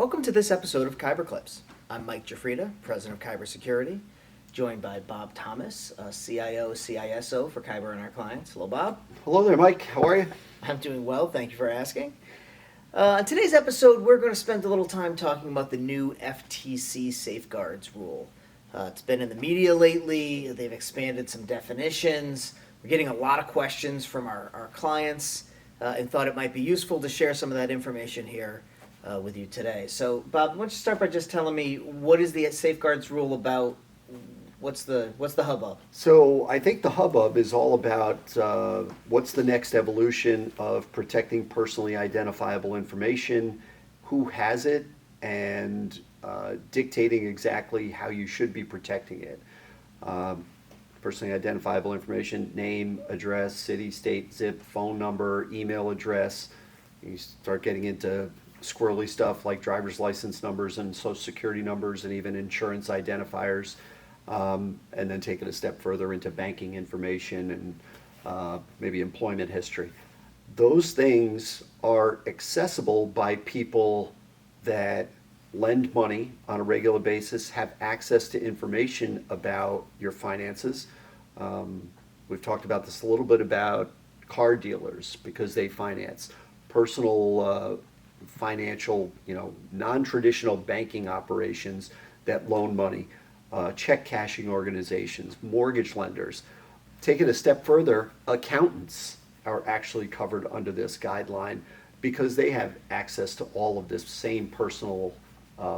Welcome to this episode of Kyber Clips. I'm Mike Giuffrida, President of Kyber Security, joined by Bob Thomas, CIO, CISO for Kyber and our clients. Hello, Bob. Hello there, Mike. How are you? I'm doing well. Thank you for asking. On today's episode, we're going to spend a little time talking about the new FTC Safeguards Rule. It's been in the media lately. They've expanded some definitions. We're getting a lot of questions from our clients and thought it might be useful to share some of that information here with you today. So, Bob, why don't you start by just telling me what is the Safeguards Rule about? What's the hubbub? So I think the hubbub is all about what's the next evolution of protecting personally identifiable information, who has it, and dictating exactly how you should be protecting it. Personally identifiable information, name, address, city, state, zip, phone number, email address. You start getting into squirrely stuff like driver's license numbers and social security numbers and even insurance identifiers. And then take it a step further into banking information and maybe employment history. Those things are accessible by people that lend money on a regular basis, have access to information about your finances. We've talked about this a little bit about car dealers because they finance personal financial, non-traditional banking operations that loan money. Check cashing organizations, mortgage lenders. Take it a step further, accountants are actually covered under this guideline because they have access to all of this same personal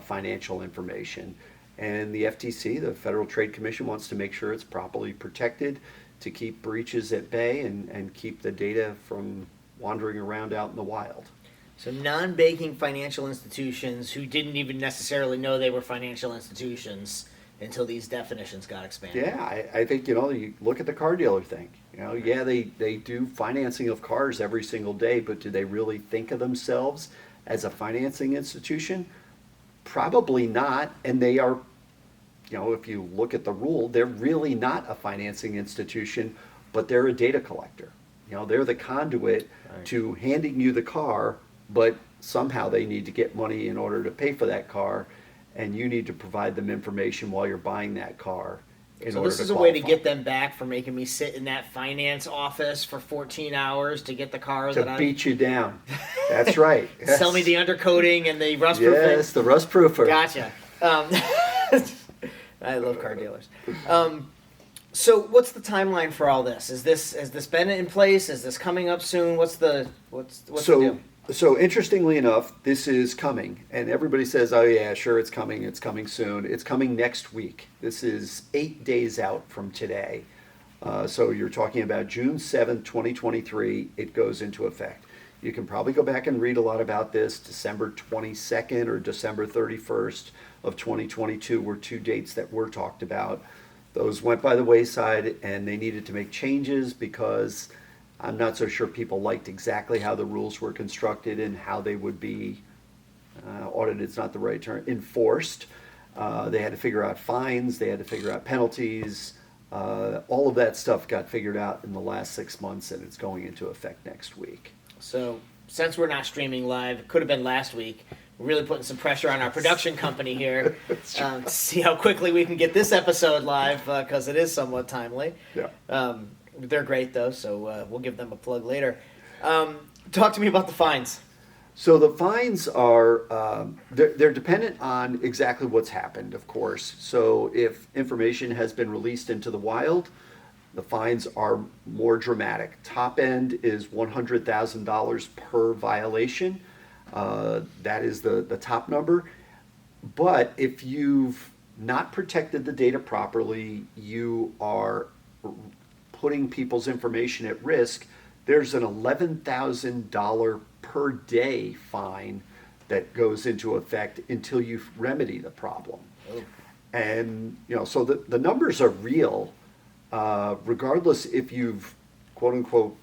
financial information. And the FTC, the Federal Trade Commission, wants to make sure it's properly protected to keep breaches at bay and keep the data from wandering around out in the wild. So non-banking financial institutions who didn't even necessarily know they were financial institutions until these definitions got expanded. Yeah, I think, you look at the car dealer thing. Yeah, they do financing of cars every single day, but do they really think of themselves as a financing institution? Probably not. And they are, if you look at the rule, they're really not a financing institution, but they're a data collector. They're the conduit to handing you the car, but somehow they need to get money in order to pay for that car. And you need to provide them information while you're buying that car. So this is a way to get them back for making me sit in that finance office for 14 hours to get the car to beat you down. That's right. Yes. Sell me the undercoating and the rust proofing. Yes, the rust proofer. Gotcha. I love car dealers. So what's the timeline for all this? Has this been in place? Is this coming up soon? What's the deal? So interestingly enough, this is coming, and everybody says, oh yeah, sure, it's coming soon. It's coming next week. This is 8 days out from today. So you're talking about June 7th, 2023, it goes into effect. You can probably go back and read a lot about this. December 22nd or December 31st of 2022 were two dates that were talked about. Those went by the wayside, and they needed to make changes because I'm not so sure people liked exactly how the rules were constructed and how they would be audited, it's not the right term, enforced. They had to figure out fines, they had to figure out penalties. All of that stuff got figured out in the last 6 months, and it's going into effect next week. So since we're not streaming live, it could have been last week. We're really putting some pressure on our production company here to see how quickly we can get this episode live because it is somewhat timely. Yeah. They're great, though, so we'll give them a plug later. Talk to me about the fines. So the fines are, they're dependent on exactly what's happened, of course. So if information has been released into the wild, the fines are more dramatic. Top end is $100,000 per violation. That is the top number. But if you've not protected the data properly, you are putting people's information at risk, there's an $11,000 per day fine that goes into effect until you remedy the problem. Oh. And, so the numbers are real, regardless if you've, quote unquote,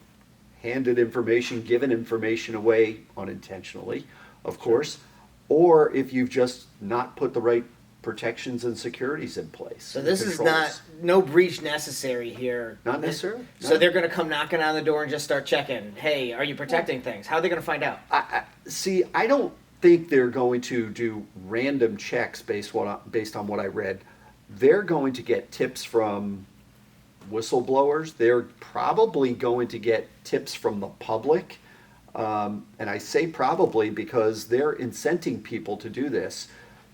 handed information, given information away unintentionally, of course, or if you've just not put the right protections and securities in place. So this is no breach necessary here. Not necessarily. So they're going to come knocking on the door and just start checking. Hey, are you protecting things? How are they going to find out? I don't think they're going to do random checks based on what I read. They're going to get tips from whistleblowers. They're probably going to get tips from the public. And I say probably because they're incenting people to do this.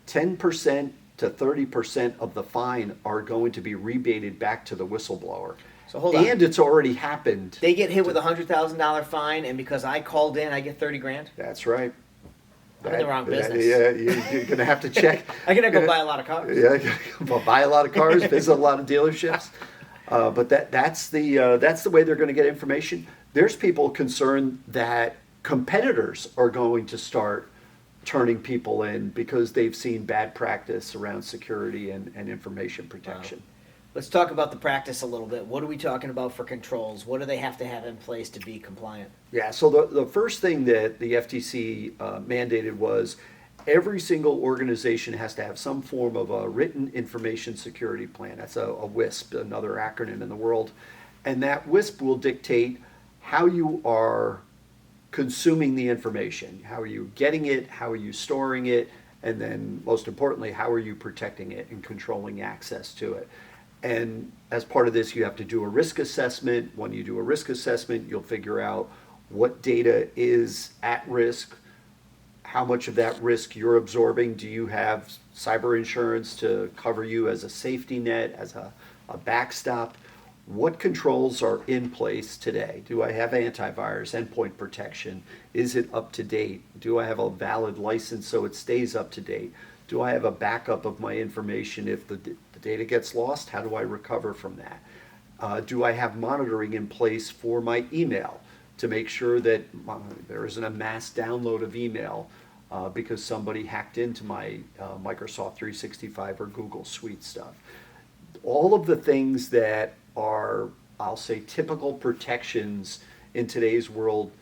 10% to 30% of the fine are going to be rebated back to the whistleblower. So hold on. And it's already happened. They get hit with a $100,000 fine, and because I called in, I get 30 grand. That's right. I'm in the wrong business. Yeah, you're going to have to check. I'm gonna go buy a lot of cars. Yeah, buy a lot of cars, visit a lot of dealerships. But that's the way they're going to get information. There's people concerned that competitors are going to start turning people in because they've seen bad practice around security and information protection. Wow. Let's talk about the practice a little bit. What are we talking about for controls? What do they have to have in place to be compliant? Yeah, so the first thing that the FTC mandated was every single organization has to have some form of a written information security plan. That's a WISP, another acronym in the world. And that WISP will dictate how you are consuming the information. How are you getting it? How are you storing it? And then most importantly, how are you protecting it and controlling access to it? And as part of this, you have to do a risk assessment. When you do a risk assessment, you'll figure out what data is at risk, how much of that risk you're absorbing. Do you have cyber insurance to cover you as a safety net, as a backstop? What controls are in place today? Do I have antivirus, endpoint protection? Is it up to date? Do I have a valid license so it stays up to date? Do I have a backup of my information if the data gets lost? How do I recover from that? Do I have monitoring in place for my email to make sure that there isn't a mass download of email because somebody hacked into my Microsoft 365 or Google Suite stuff? All of the things that are, I'll say, typical protections in today's world,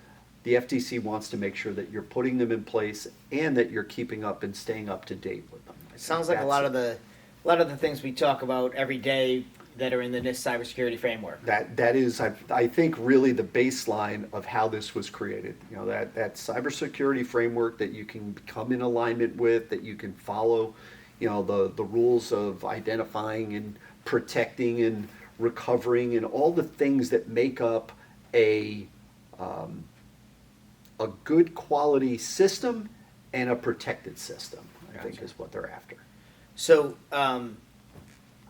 the FTC wants to make sure that you're putting them in place and that you're keeping up and staying up to date with them. It sounds like a lot of the things we talk about every day that are in the NIST cybersecurity framework. That is, I think, really the baseline of how this was created. You know, that cybersecurity framework that you can come in alignment with, that you can follow, you know, the rules of identifying and protecting and recovering and all the things that make up a good quality system and a protected system, I think is what they're after. So,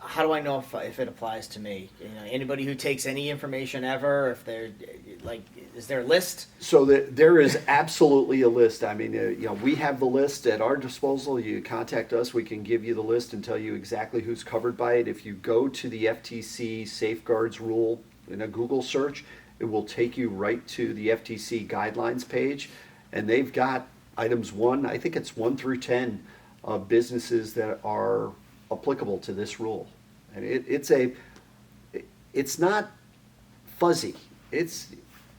how do I know if it applies to me? You know, anybody who takes any information ever, if they're like, is there a list? So there is absolutely a list. I mean, you know, we have the list at our disposal. You contact us, we can give you the list and tell you exactly who's covered by it. If you go to the FTC Safeguards Rule in a Google search, it will take you right to the FTC guidelines page, and they've got items 1 through 10 of businesses that are applicable to this rule. And it's not fuzzy. It's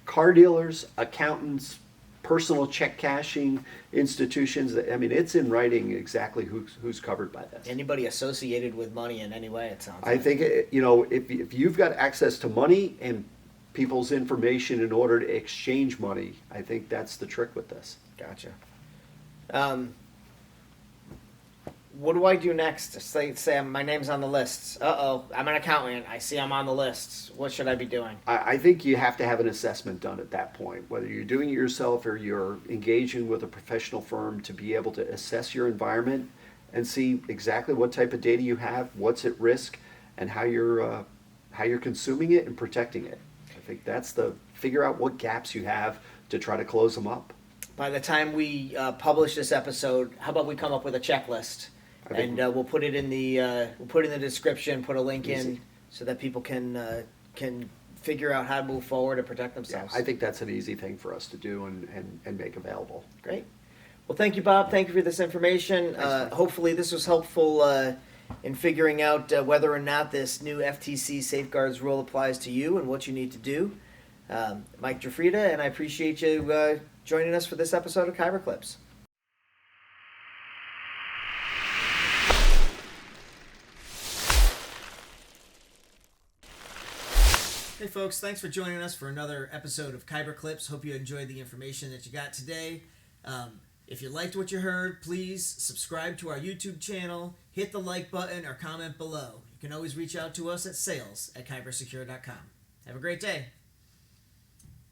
car dealers, accountants, personal check cashing institutions. I mean, it's in writing exactly who's covered by this. Anybody associated with money in any way, it sounds I like. think, you know, if you've got access to money and people's information in order to exchange money, I think that's the trick with this. Gotcha. What do I do next? Say my name's on the lists. I'm an accountant. I see I'm on the lists. What should I be doing? I think you have to have an assessment done at that point, whether you're doing it yourself or you're engaging with a professional firm to be able to assess your environment and see exactly what type of data you have, what's at risk, and how you're consuming it and protecting it. I think that's figure out what gaps you have to try to close them up. By the time we publish this episode, how about we come up with a checklist? And we'll put it in the description. Put a link in so that people can figure out how to move forward and protect themselves. Yeah, I think that's an easy thing for us to do and make available. Great. Well, thank you, Bob. Thank you for this information. Hopefully, this was helpful in figuring out whether or not this new FTC Safeguards Rule applies to you and what you need to do. Mike Jafrida, and I appreciate you joining us for this episode of Kyber Clips. Hey folks, thanks for joining us for another episode of Kyber Clips. Hope you enjoyed the information that you got today. If you liked what you heard, please subscribe to our YouTube channel, hit the like button, or comment below. You can always reach out to us at sales@kybersecure.com. Have a great day.